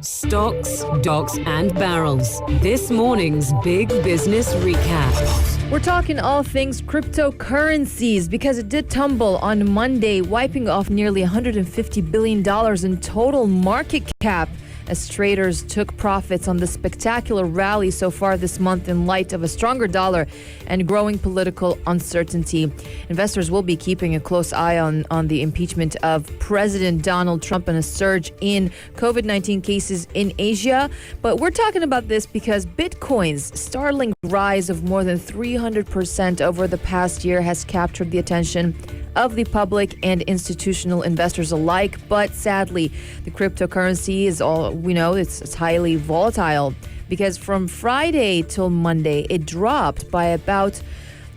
Stocks, Docks and Barrels. This morning's Big Business Recap. We're talking all things cryptocurrencies because it did tumble on Monday, wiping off nearly $150 billion in total market cap as traders took profits on the spectacular rally so far this month in light of a stronger dollar and growing political uncertainty. Investors will be keeping a close eye on the impeachment of President Donald Trump and a surge in COVID-19 cases in Asia. But we're talking about this because Bitcoin's startling rise of more than 300% over the past year has captured the attention of the public and institutional investors alike. But sadly, the cryptocurrency is all we know. It's highly volatile because from Friday till Monday, it dropped by about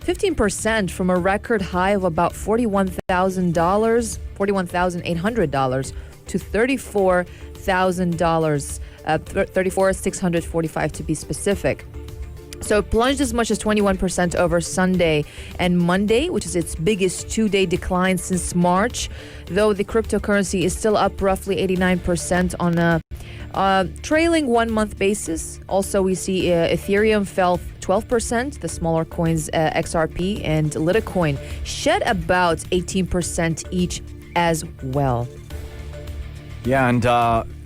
15% from a record high of about $41,800 to $34,000, $34,645 to be specific. So it plunged as much as 21% over Sunday and Monday, which is its biggest two-day decline since March, though the cryptocurrency is still up roughly 89% on a trailing one-month basis. Also, we see Ethereum fell 12%, the smaller coins XRP and Litecoin shed about 18% each as well. Yeah, and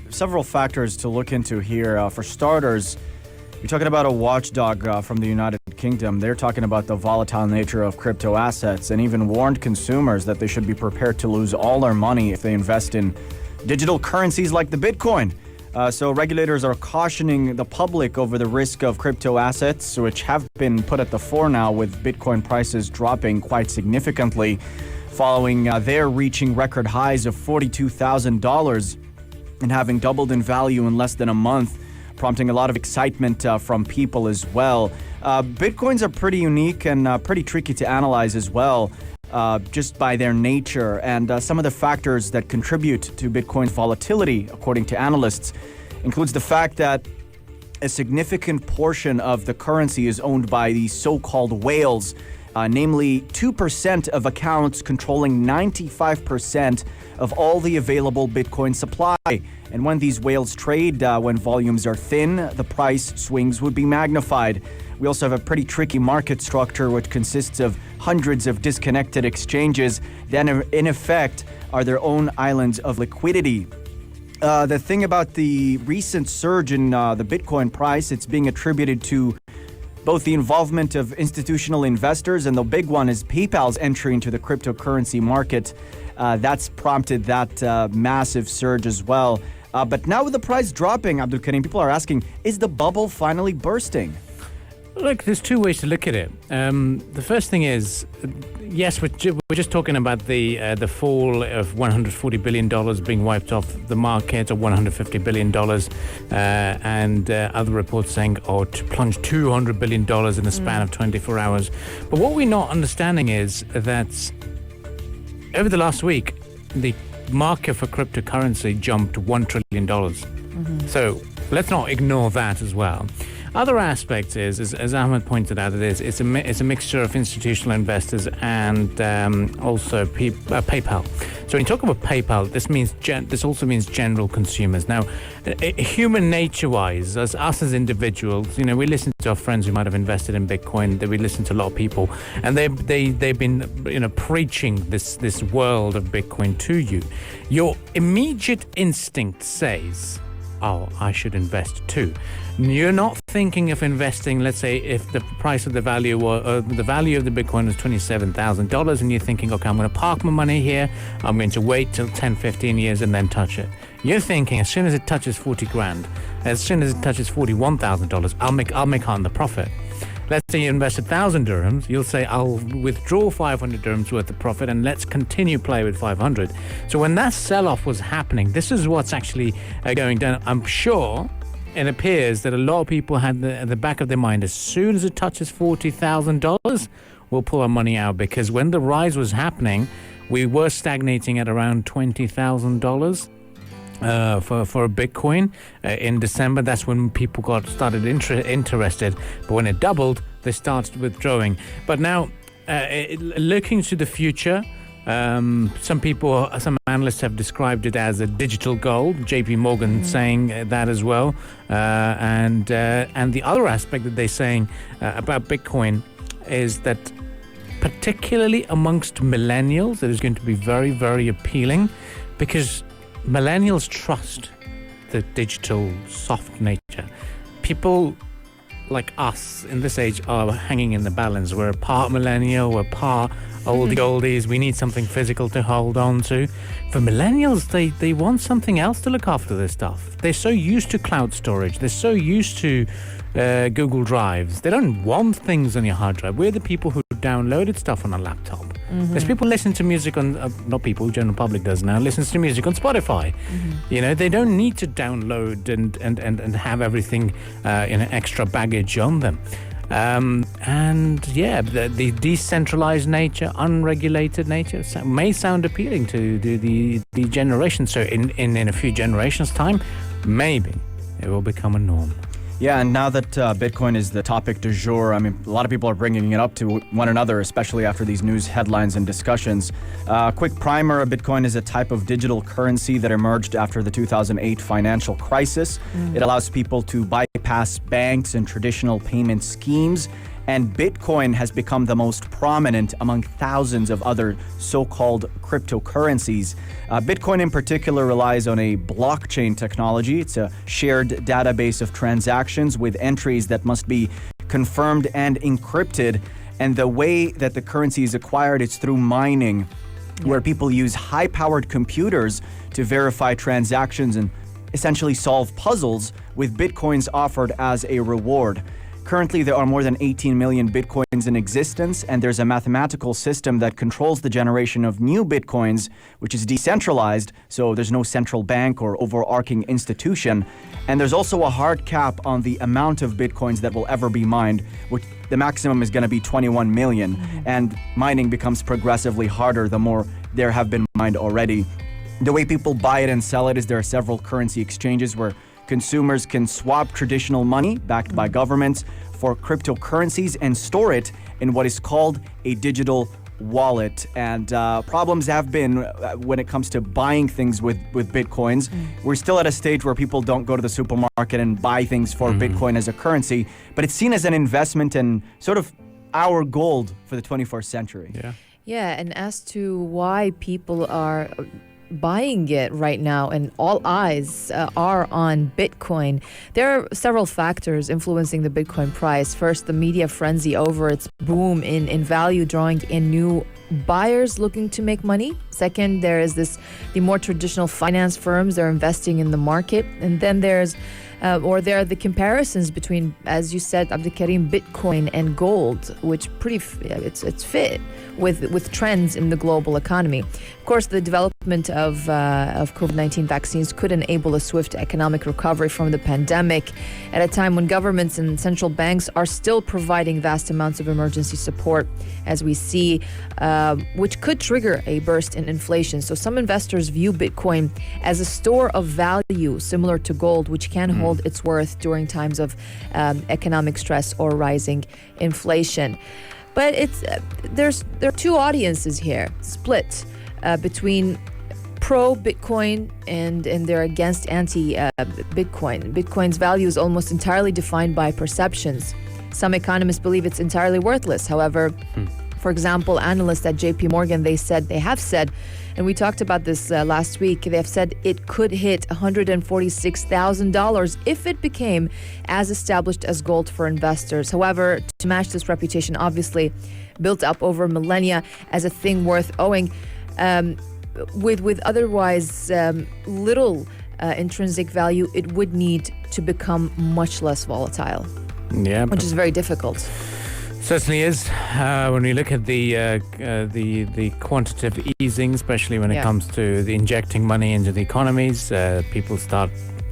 several factors to look into here. For starters, you're talking about a watchdog from the United Kingdom. They're talking about the volatile nature of crypto assets and even warned consumers that they should be prepared to lose all their money if they invest in digital currencies like the Bitcoin. So regulators are cautioning the public over the risk of crypto assets, which have been put at the fore now with Bitcoin prices dropping quite significantly following their reaching record highs of $42,000 and having doubled in value in less than a month, prompting a lot of excitement from people as well. Bitcoins are pretty unique and pretty tricky to analyze as well, just by their nature. And some of the factors that contribute to Bitcoin's volatility, according to analysts, includes the fact that a significant portion of the currency is owned by these so-called whales, namely 2% of accounts controlling 95% of all the available Bitcoin supply. And when these whales trade, when volumes are thin, the price swings would be magnified. We also have a pretty tricky market structure, which consists of hundreds of disconnected exchanges that, in effect, are their own islands of liquidity. The thing about the recent surge in the Bitcoin price, it's being attributed to both the involvement of institutional investors, and the big one is PayPal's entry into the cryptocurrency market. That's prompted that massive surge as well. But now with the price dropping, Abdul Karim, people are asking, is the bubble finally bursting? Look, there's two ways to look at it. The first thing is, yes, we're just talking about the fall of $140 billion being wiped off the market, or $150 billion, and other reports saying, to plunge $200 billion in the span of 24 hours. But what we're not understanding is that over the last week, the market for cryptocurrency jumped $1 trillion. So let's not ignore that as well. Other aspects is as Ahmed pointed out, it's a mixture of institutional investors and also PayPal. So when you talk about PayPal, this also means general consumers. Now, human nature-wise, as us as individuals, we listen to our friends who might have invested in Bitcoin. We listen to a lot of people, and they've been preaching this world of Bitcoin to you. Your immediate instinct says, I should invest too. You're not thinking of investing, let's say, if the price of the value or the value of the Bitcoin is $27,000 and you're thinking, okay, I'm going to park my money here. I'm going to wait till 10, 15 years and then touch it. You're thinking as soon as it touches 40 grand, as soon as it touches $41,000, I'll make on the profit. Let's say you invest 1,000 dirhams, you'll say, I'll withdraw 500 dirhams worth of profit and let's continue play with 500. So when that sell-off was happening, this is what's actually going down. I'm sure it appears that a lot of people had at the back of their mind, as soon as it touches $40,000, we'll pull our money out, because when the rise was happening, we were stagnating at around $20,000. For a Bitcoin in December. That's when people started interested. But when it doubled, they started withdrawing. But now, looking to the future, Some analysts have described it as a digital gold. JP Morgan saying that as well. And the other aspect that they're saying about Bitcoin is that particularly amongst millennials, it is going to be very, very appealing because millennials trust the digital soft nature. People like us in this age are hanging in the balance. We're part millennial, we're part oldie goldies. We need something physical to hold on to. For millennials, they want something else to look after their stuff. They're so used to cloud storage. They're so used to Google Drives. They don't want things on your hard drive. We're the people who downloaded stuff on a laptop. There's people listening to music on, not people, general public does now, listens to music on Spotify. You know, they don't need to download and have everything in an extra baggage on them. The decentralized nature, unregulated nature may sound appealing to the generation. So in a few generations' time, maybe it will become a norm. Yeah, and now that Bitcoin is the topic du jour, I mean, a lot of people are bringing it up to one another, especially after these news headlines and discussions. Quick primer, Bitcoin is a type of digital currency that emerged after the 2008 financial crisis. It allows people to bypass banks and traditional payment schemes, and Bitcoin has become the most prominent among thousands of other so-called cryptocurrencies. Bitcoin in particular relies on a blockchain technology. It's a shared database of transactions with entries that must be confirmed and encrypted. And the way that the currency is acquired is through mining, where people use high-powered computers to verify transactions and essentially solve puzzles with Bitcoins offered as a reward. Currently, there are more than 18 million Bitcoins in existence, and there's a mathematical system that controls the generation of new Bitcoins, which is decentralized, so there's no central bank or overarching institution. And there's also a hard cap on the amount of Bitcoins that will ever be mined, which the maximum is going to be 21 million. And mining becomes progressively harder the more there have been mined already. The way people buy it and sell it is there are several currency exchanges where consumers can swap traditional money backed by governments for cryptocurrencies and store it in what is called a digital wallet. And problems have been when it comes to buying things with Bitcoins. We're still at a stage where people don't go to the supermarket and buy things for Bitcoin as a currency, but it's seen as an investment and sort of our gold for the 21st century. Yeah, and as to why people are buying it right now and all eyes are on Bitcoin, there are several factors influencing the Bitcoin price. First, the media frenzy over its boom in value, drawing in new buyers looking to make money. Second, there is the more traditional finance firms, they're investing in the market. And then there are the comparisons between, as you said, Abdulkarim, Bitcoin and gold, which it's fit with trends in the global economy. Of course, the development of COVID-19 vaccines could enable a swift economic recovery from the pandemic at a time when governments and central banks are still providing vast amounts of emergency support, as we see, which could trigger a burst in inflation. So some investors view Bitcoin as a store of value similar to gold, which can hold its worth during times of economic stress or rising inflation. But there are two audiences here, split between pro-Bitcoin and they're against anti-Bitcoin. Bitcoin's value is almost entirely defined by perceptions. Some economists believe it's entirely worthless. However, for example, analysts at JP Morgan, they have said, and we talked about this last week, they have said it could hit $146,000 if it became as established as gold for investors. However, to match this reputation, obviously built up over millennia as a thing worth owing, with otherwise little intrinsic value, it would need to become much less volatile. Yeah, which is very difficult. Certainly is. When we look at the quantitative easing, especially when it comes to the injecting money into the economies, people start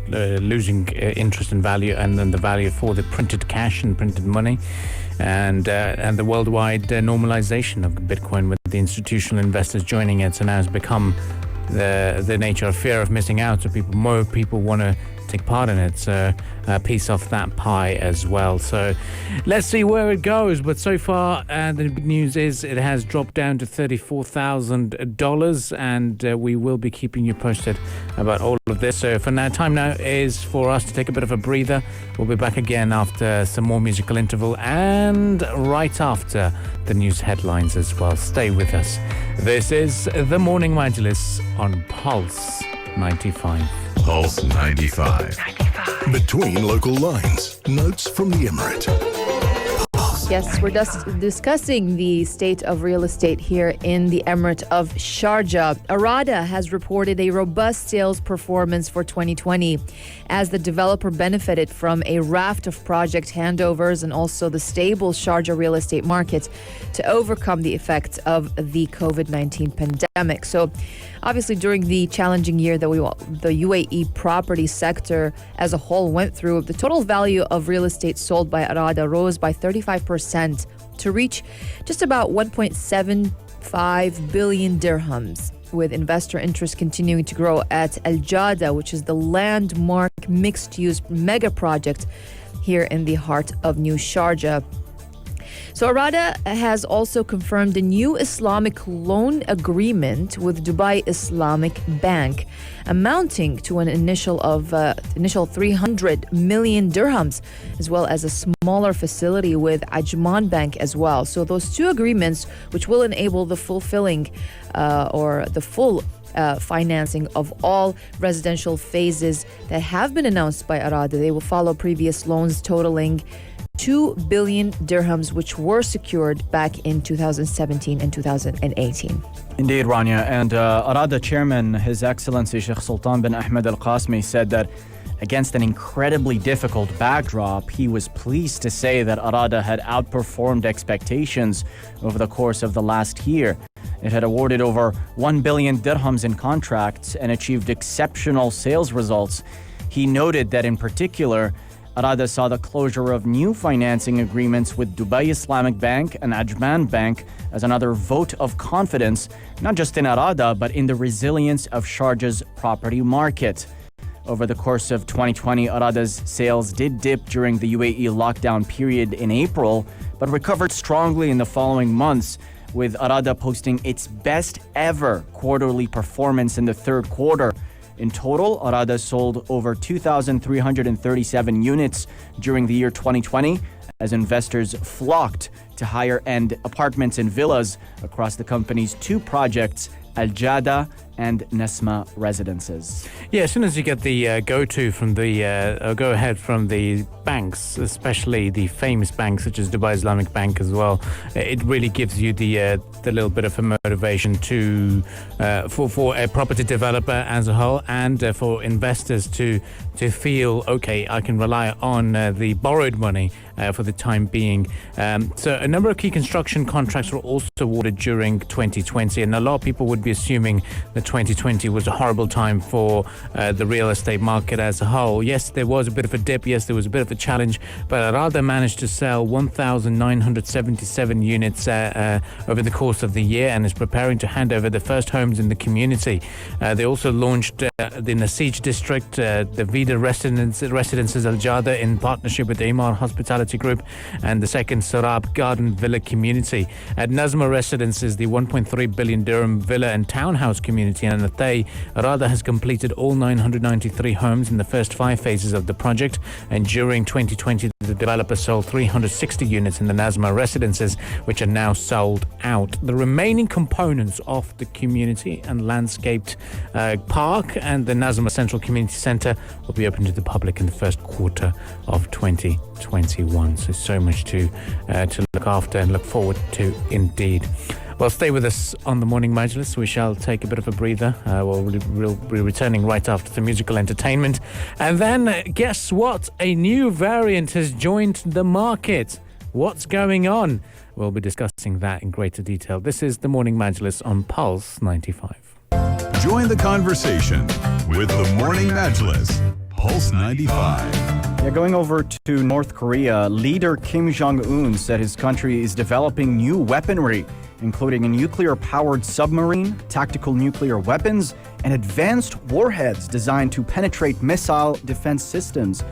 losing interest in value and then the value for the printed cash and printed money, and the worldwide normalization of Bitcoin with the institutional investors joining it. So now it's become the nature of fear of missing out. So more people want to take part in it. So a piece of that pie as well. So let's see where it goes. But so far, the good news is it has dropped down to $34,000, and we will be keeping you posted about all of this. So for now, time now is for us to take a bit of a breather. We'll be back again after some more musical interval and right after the news headlines as well. Stay with us. This is the Morning Majlis on Pulse 95. Pulse 95. Between local lines. Notes from the Emirate. Yes, we're just discussing the state of real estate here in the Emirate of Sharjah. Arada has reported a robust sales performance for 2020 as the developer benefited from a raft of project handovers and also the stable Sharjah real estate market to overcome the effects of the COVID-19 pandemic. So obviously during the challenging year that the UAE property sector as a whole went through, the total value of real estate sold by Arada rose by 35% to reach just about 1.75 billion dirhams, with investor interest continuing to grow at Al Jada, which is the landmark mixed-use mega project here in the heart of New Sharjah. So Arada has also confirmed a new Islamic loan agreement with Dubai Islamic Bank, amounting to an initial 300 million dirhams, as well as a smaller facility with Ajman Bank as well. So those two agreements, which will enable the fulfilling or the full financing of all residential phases that have been announced by Arada. They will follow previous loans totaling 2 billion dirhams, which were secured back in 2017 and 2018. Indeed, Rania. And Arada chairman, His Excellency Sheikh Sultan bin Ahmed Al Qasmi, said that against an incredibly difficult backdrop, he was pleased to say that Arada had outperformed expectations over the course of the last year. It had awarded over 1 billion dirhams in contracts and achieved exceptional sales results. He noted that in particular, Arada saw the closure of new financing agreements with Dubai Islamic Bank and Ajman Bank as another vote of confidence, not just in Arada, but in the resilience of Sharjah's property market. Over the course of 2020, Arada's sales did dip during the UAE lockdown period in April, but recovered strongly in the following months, with Arada posting its best ever quarterly performance in the third quarter. In total, Arada sold over 2,337 units during the year 2020 as investors flocked to higher-end apartments and villas across the company's two projects, Al Jada and Nesma residences. Yeah, as soon as you get the go-ahead from the banks, especially the famous banks such as Dubai Islamic Bank as well, it really gives you the little bit of a motivation to for a property developer as a whole, and for investors to feel, okay, I can rely on the borrowed money for the time being. So a number of key construction contracts were also awarded during 2020, and a lot of people would be assuming that 2020 was a horrible time for the real estate market as a whole. Yes, there was a bit of a dip. Yes, there was a bit of a challenge, but Arada managed to sell 1,977 units over the course of the year and is preparing to hand over the first homes in the community. They also launched the Nasij district, the Vida Residences Al Jada in partnership with the Imar Hospitality Group, and the second Sarab Garden Villa community. At Nazma Residences, the 1.3 billion dirham villa and townhouse community in Atay, Arada has completed all 993 homes in the first 5 phases of the project, and during 2020 the developer sold 360 units in the Nazma Residences, which are now sold out. The remaining components of the community and landscaped park and the Nazma Central Community Centre will be open to the public in the first quarter of 2021. So much to look after and look forward to indeed. Well, stay with us on the Morning Majlis. We shall take a bit of a breather. We'll be returning right after the musical entertainment. And then, guess what? A new variant has joined the market. What's going on? We'll be discussing that in greater detail. This is the Morning Majlis on Pulse 95. Join the conversation with the Morning Majlis. Pulse 95. Yeah, going over to North Korea, leader Kim Jong-un said his country is developing new weaponry including a nuclear-powered submarine, tactical nuclear weapons, and advanced warheads designed to penetrate missile defense systems.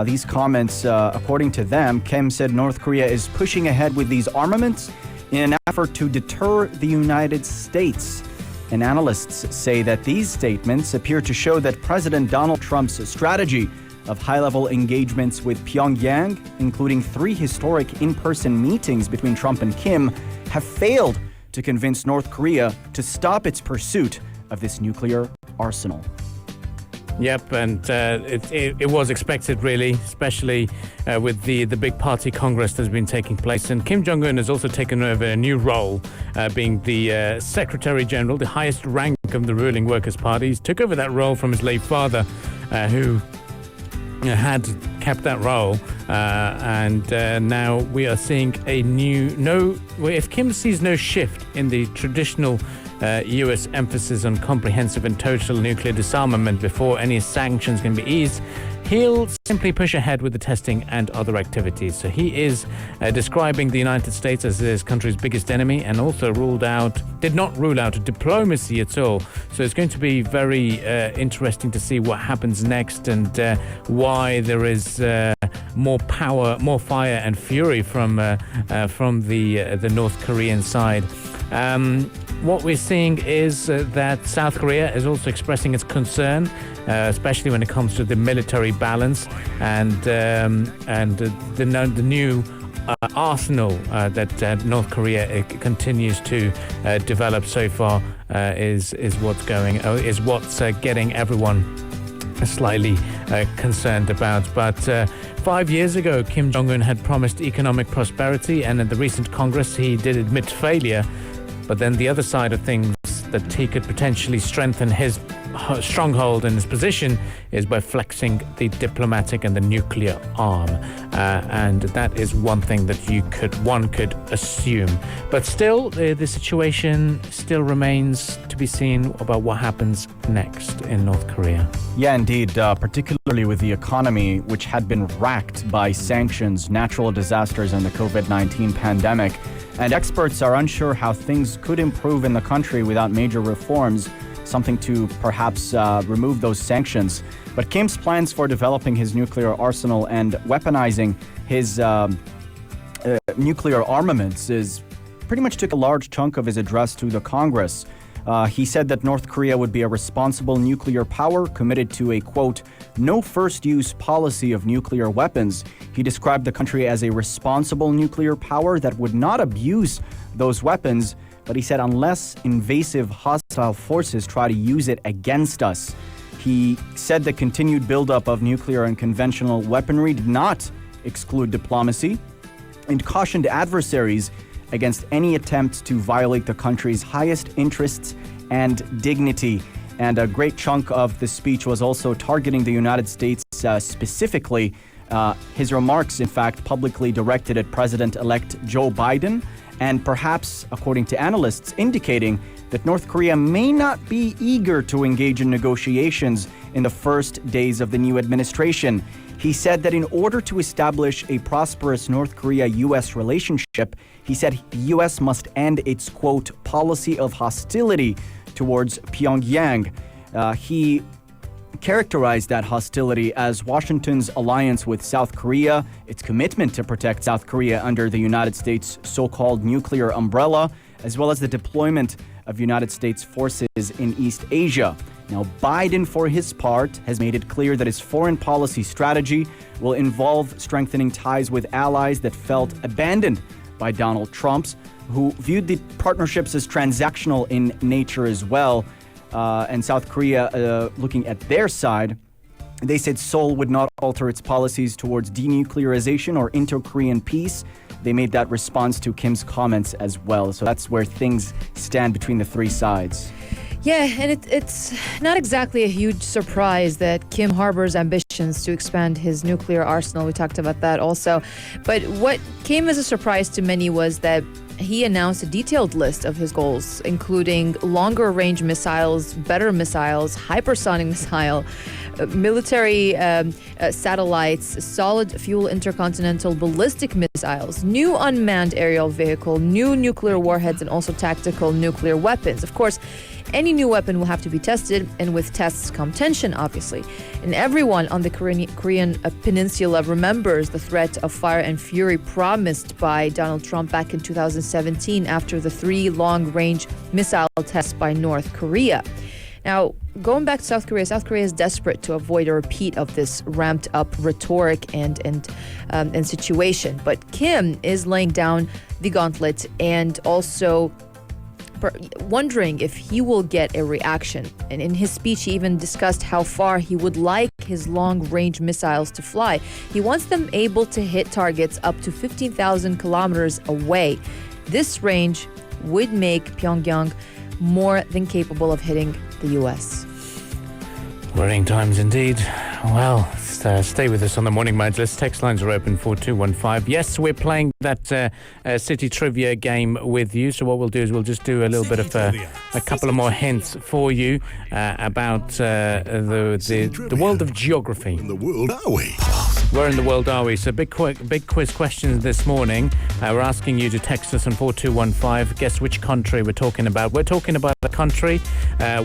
These comments, according to them, Kim said North Korea is pushing ahead with these armaments in an effort to deter the United States. And analysts say that these statements appear to show that President Donald Trump's strategy of high-level engagements with Pyongyang, including 3 historic in-person meetings between Trump and Kim, have failed to convince North Korea to stop its pursuit of this nuclear arsenal. Yep, and it was expected, really, especially with the big party congress that's been taking place. And Kim Jong-un has also taken over a new role, being the Secretary General, the highest rank of the ruling Workers' Party. He took over that role from his late father, who had kept that role, and now we are seeing if Kim sees no shift in the traditional U.S. emphasis on comprehensive and total nuclear disarmament before any sanctions can be eased, he'll simply push ahead with the testing and other activities. So he is describing the United States as his country's biggest enemy, and also did not rule out diplomacy at all. So it's going to be very interesting to see what happens next, and why there is more power, more fire and fury from the North Korean side. What we're seeing is that South Korea is also expressing its concern, especially when it comes to the military balance, and the new arsenal that North Korea continues to develop so far is what's getting everyone slightly concerned about. But 5 years ago, Kim Jong-un had promised economic prosperity, and in the recent Congress, he did admit failure. But then the other side of things, that he could potentially strengthen his stronghold in his position, is by flexing the diplomatic and the nuclear arm. And that is one thing that one could assume. But still, the situation still remains to be seen about what happens next in North Korea. Yeah, indeed, particularly with the economy, which had been racked by sanctions, natural disasters, and the COVID-19 pandemic. And experts are unsure how things could improve in the country without major reforms, something to perhaps remove those sanctions. But Kim's plans for developing his nuclear arsenal and weaponizing his nuclear armaments pretty much took a large chunk of his address to the Congress. He said that North Korea would be a responsible nuclear power committed to a, quote, no first-use policy of nuclear weapons. He described the country as a responsible nuclear power that would not abuse those weapons, but he said unless invasive hostile forces try to use it against us. He said the continued buildup of nuclear and conventional weaponry did not exclude diplomacy, and cautioned adversaries against any attempts to violate the country's highest interests and dignity. And a great chunk of the speech was also targeting the United States specifically. His remarks, in fact, publicly directed at President-elect Joe Biden, and perhaps, according to analysts, indicating that North Korea may not be eager to engage in negotiations in the first days of the new administration. He said that in order to establish a prosperous North Korea-U.S. relationship, he said the U.S. must end its, quote, policy of hostility towards Pyongyang. He characterized that hostility as Washington's alliance with South Korea, its commitment to protect South Korea under the United States' so-called nuclear umbrella, as well as the deployment of United States forces in East Asia. Now, Biden, for his part, has made it clear that his foreign policy strategy will involve strengthening ties with allies that felt abandoned by Donald Trump, who viewed the partnerships as transactional in nature as well. And South Korea, looking at their side, they said Seoul would not alter its policies towards denuclearization or inter-Korean peace. They made that response to Kim's comments as well. So that's where things stand between the three sides. Yeah, and it's not exactly a huge surprise that Kim harbors ambitions to expand his nuclear arsenal. We talked about that also. But what came as a surprise to many was that he announced a detailed list of his goals, including longer range missiles, better missiles, hypersonic missile, military satellites, solid fuel intercontinental ballistic missiles, new unmanned aerial vehicle, new nuclear warheads, and also tactical nuclear weapons. Of course, any new weapon will have to be tested, and with tests come tension, obviously. And everyone on the Korean peninsula remembers the threat of fire and fury promised by Donald Trump back in 2017 after the 3 long-range missile tests by North Korea. Now, going back to South Korea is desperate to avoid a repeat of this ramped-up rhetoric and situation. But Kim is laying down the gauntlet and also wondering if he will get a reaction. And in his speech, he even discussed how far he would like his long-range missiles to fly. He wants them able to hit targets up to 15,000 kilometers away. This range would make Pyongyang more than capable of hitting the U.S. Worrying times indeed. Well, stay with us on the Morning Majlis. Text lines are open 4215. Yes, we're playing that city trivia game with you. So what we'll do is we'll just do a little bit of a couple of more hints for you about the world of geography. In the world are we? Where in the world are we? So big quiz questions this morning. We're asking you to text us on 4215. Guess which country we're talking about. We're talking about a country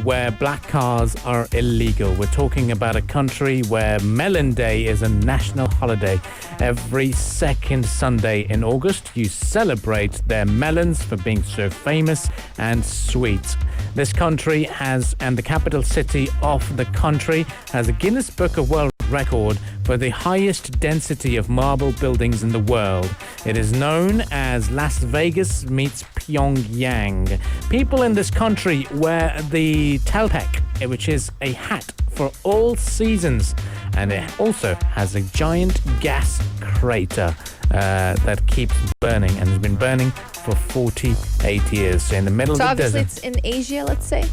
where black cars are illegal. We're talking about a country where Melon Day is a national holiday. Every second Sunday in August, you celebrate their melons for being so famous and sweet. This country and the capital city of the country has a Guinness Book of World Record for the highest density of marble buildings in the world. It is known as Las Vegas meets Pyongyang. People in this country wear the telpek, which is a hat for all seasons, and it also has a giant gas crater that keeps burning and has been burning for 48 years. So in the middle of the desert. So obviously it's in Asia, let's say?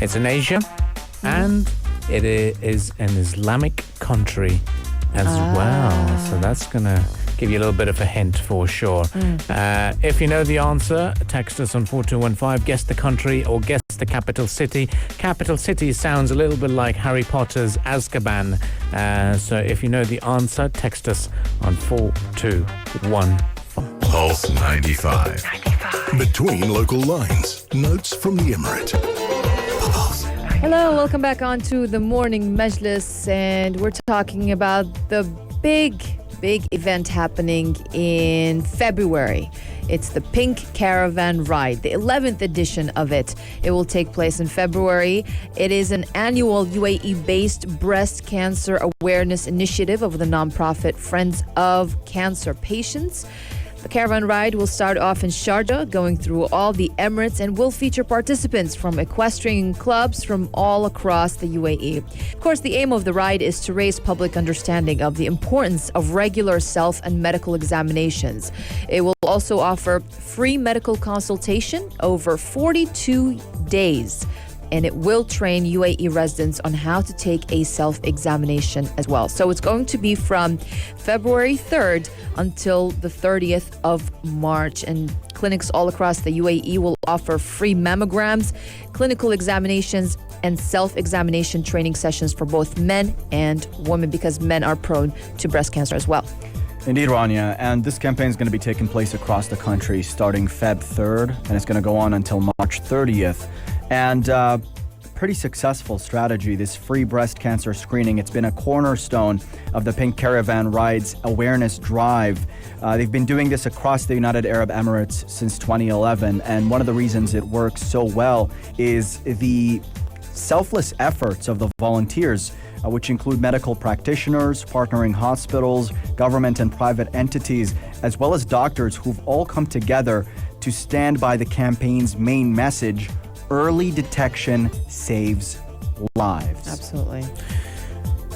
It's in Asia, and it is an Islamic country as well. So that's going to give you a little bit of a hint for sure. If you know the answer, text us on 4215. Guess the country or guess the capital city. Capital city sounds a little bit like Harry Potter's Azkaban. So if you know the answer, text us on 4215. Pulse 95. Between local lines. Notes from the Emirate. Hello, welcome back on to the Morning Majlis, and we're talking about the big event happening in February. It's the Pink Caravan Ride, the 11th edition of it. It will take place in February. It is an annual UAE-based breast cancer awareness initiative of the nonprofit Friends of Cancer Patients. The caravan ride will start off in Sharjah, going through all the Emirates, and will feature participants from equestrian clubs from all across the UAE. Of course, the aim of the ride is to raise public understanding of the importance of regular self and medical examinations. It will also offer free medical consultation over 42 days. And it will train UAE residents on how to take a self-examination as well. So it's going to be from February 3rd until the 30th of March. And clinics all across the UAE will offer free mammograms, clinical examinations, and self-examination training sessions for both men and women, because men are prone to breast cancer as well. Indeed, Rania, and this campaign is going to be taking place across the country starting Feb 3rd, and it's going to go on until March 30th. And pretty successful strategy, this free breast cancer screening. It's been a cornerstone of the Pink Caravan Ride's awareness drive. They've been doing this across the United Arab Emirates since 2011, and one of the reasons it works so well is the selfless efforts of the volunteers, which include medical practitioners, partnering hospitals, government and private entities, as well as doctors who've all come together to stand by the campaign's main message: early detection saves lives. Absolutely.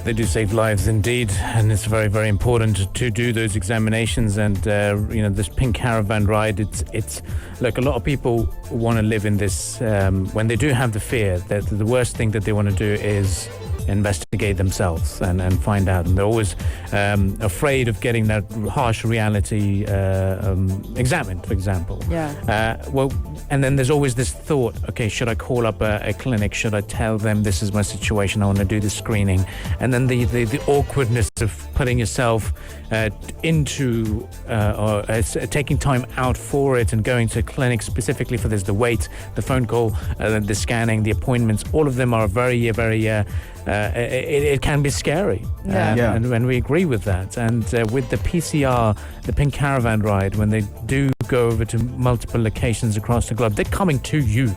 They do save lives indeed, and it's very, very important to do those examinations. And this Pink Caravan Ride, it's look, a lot of people want to live in this when they do have the fear that the worst thing that they want to do is investigate investigate themselves and find out. And they're always afraid of getting that harsh reality examined, for example. And then there's always this thought, okay, should I call up a clinic? Should I tell them this is my situation? I want to do the screening. And then the awkwardness of putting yourself into or taking time out for it and going to a clinic specifically for this, the wait, the phone call, the scanning, the appointments, all of them are very, it can be scary. And we agree with that. And with the PCR, the Pink Caravan ride, when they do go over to multiple locations across the globe, they're coming to you.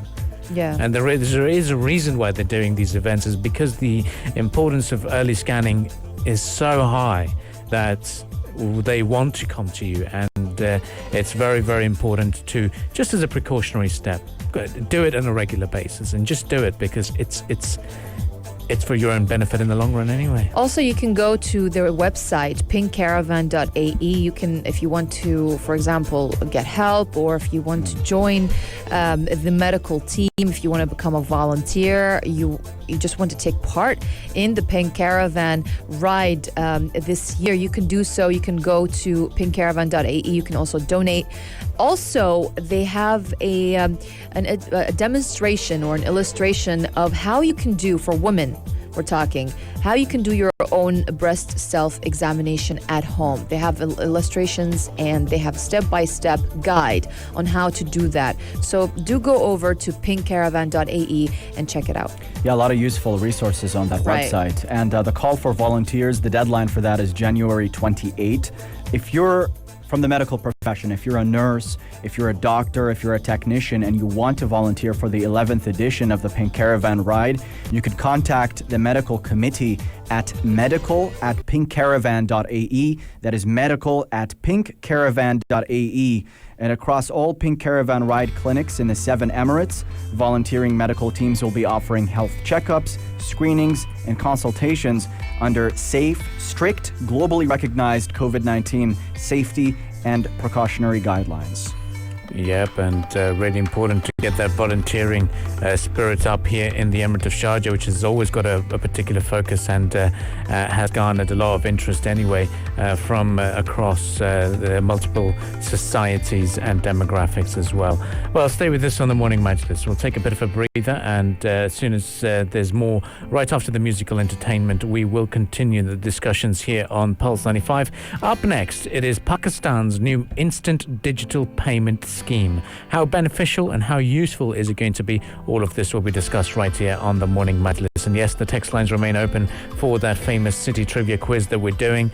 And there is a reason why they're doing these events, is because the importance of early scanning is so high that they want to come to you, and it's very, very important to, just as a precautionary step, do it on a regular basis, and just do it because it's for your own benefit in the long run anyway. Also, you can go to their website, pinkcaravan.ae. You can, if you want to, for example, get help, or if you want to join the medical team, if you want to become a volunteer, you just want to take part in the Pink Caravan ride this year, you can do so. You can go to pinkcaravan.ae. You can also donate. Also, they have a demonstration or an illustration of how you can do, for women, we're talking, how you can do your own breast self-examination at home. They have illustrations and they have step-by-step guide on how to do that. So do go over to pinkcaravan.ae and check it out. Yeah, a lot of useful resources on that website. And the call for volunteers, the deadline for that is January 28. If you're from the medical profession, if you're a nurse, if you're a doctor, if you're a technician, and you want to volunteer for the 11th edition of the Pink Caravan ride, you could contact the medical committee at medical@pinkcaravan.ae. That is medical@pinkcaravan.ae. And across all Pink Caravan ride clinics in the 7 Emirates, volunteering medical teams will be offering health checkups, screenings, and consultations under safe, strict, globally recognized COVID-19 safety and precautionary guidelines. Yep, and really important to get that volunteering spirit up here in the Emirate of Sharjah, which has always got a particular focus and has garnered a lot of interest anyway from across the multiple societies and demographics as well. Well, stay with us on the Morning Majlis. We'll take a bit of a breather, and as soon as there's more, right after the musical entertainment, we will continue the discussions here on Pulse 95. Up next, it is Pakistan's new instant digital payment scheme. How beneficial and how useful is it going to be? All of this will be discussed right here on the Morning Majlis. And yes, the text lines remain open for that famous city trivia quiz that we're doing.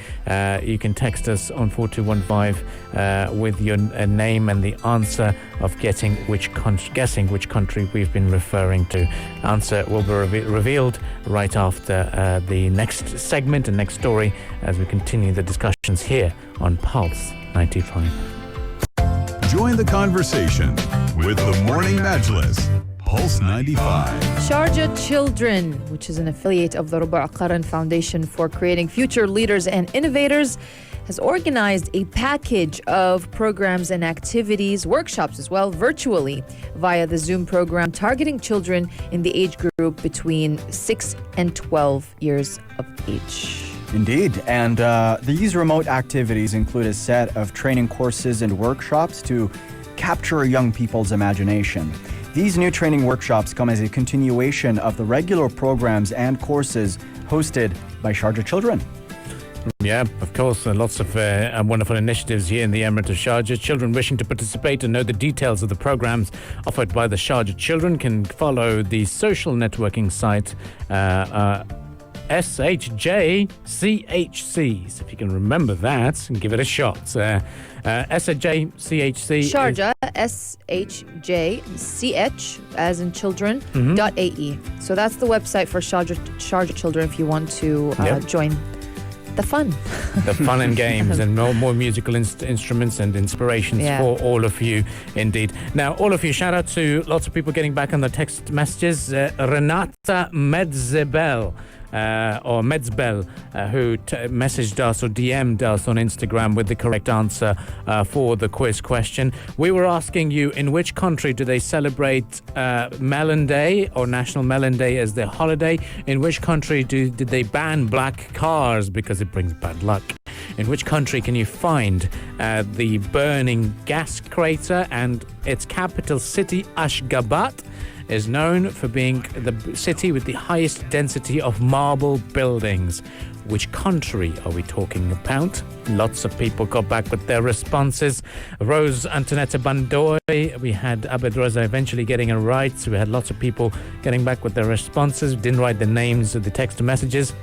You can text us on 4215 with your name and the answer of guessing which country we've been referring to. Answer will be revealed right after the next segment and next story as we continue the discussions here on Pulse 95. Join the conversation with the Morning Majlis, Pulse 95. Sharjah Children, which is an affiliate of the Ruba' Qaran Foundation for Creating Future Leaders and Innovators, has organized a package of programs and activities, workshops as well, virtually via the Zoom program targeting children in the age group between 6 and 12 years of age. Indeed, and these remote activities include a set of training courses and workshops to capture young people's imagination. These new training workshops come as a continuation of the regular programs and courses hosted by Sharjah Children. Yeah, of course, lots of wonderful initiatives here in the Emirate of Sharjah. Children wishing to participate and know the details of the programs offered by the Sharjah Children can follow the social networking site SHJCHC. If you can remember that and give it a shot. SHJCHC. Sharjah, SHJCH, as in children, .ae. So that's the website for Sharjah Children if you want to join the fun. The fun and games and more musical instruments and inspirations for all of you, indeed. Now, all of you, shout out to lots of people getting back on the text messages. Renata Medzebel or Medsbel, who messaged us or DM'd us on Instagram with the correct answer for the quiz question. We were asking you, in which country do they celebrate Melon Day or National Melon Day as their holiday? In which country did they ban black cars because it brings bad luck? In which country can you find the burning gas crater? And its capital city, Ashgabat, is known for being the city with the highest density of marble buildings. Which country are we talking about? Lots of people got back with their responses. Rose Antonetta Bandoy, we had Abed Rosa eventually getting it right. So we had lots of people getting back with their responses. We didn't write the names of the text messages.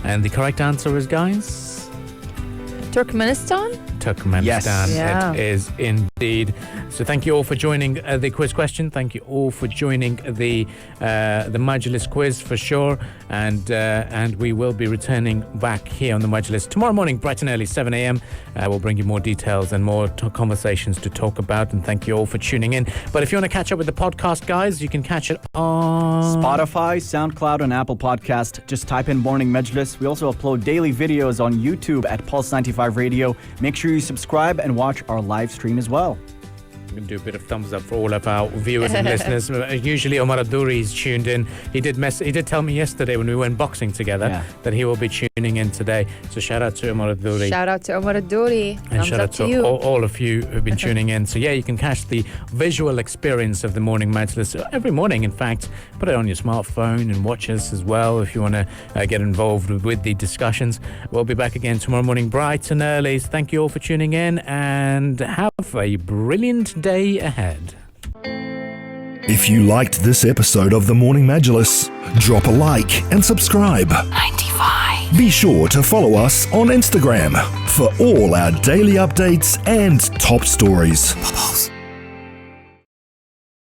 And the correct answer is, guys? Turkmenistan? Turkmenistan. Yes. Yeah. It is indeed. So thank you all for joining the quiz question. Thank you all for joining the Majlis quiz for sure. And we will be returning back here on the Majlis tomorrow morning, bright and early, 7 a.m. We'll bring you more details and more conversations to talk about. And thank you all for tuning in. But if you want to catch up with the podcast, guys, you can catch it on Spotify, SoundCloud, and Apple Podcast. Just type in Morning Majlis. We also upload daily videos on YouTube at Pulse 95 Radio. Make sure you subscribe and watch our live stream as well. We can do a bit of thumbs up for all of our viewers and listeners. Usually Omar Adouri is tuned in. He did tell me yesterday when we went boxing together that he will be tuning in today. So shout out to Omar Adouri. Shout out to Omar Adouri. And Thumbs shout up out to to you. all of you who've been tuning in. So yeah, you can catch the visual experience of the Morning Majlis every morning. In fact, put it on your smartphone and watch us as well if you want to get involved with the discussions. We'll be back again tomorrow morning bright and early. So thank you all for tuning in and have a brilliant day ahead. If you liked this episode of the Morning Majlis, drop a like and subscribe. 95. Be sure to follow us on Instagram for all our daily updates and top stories. Pulse.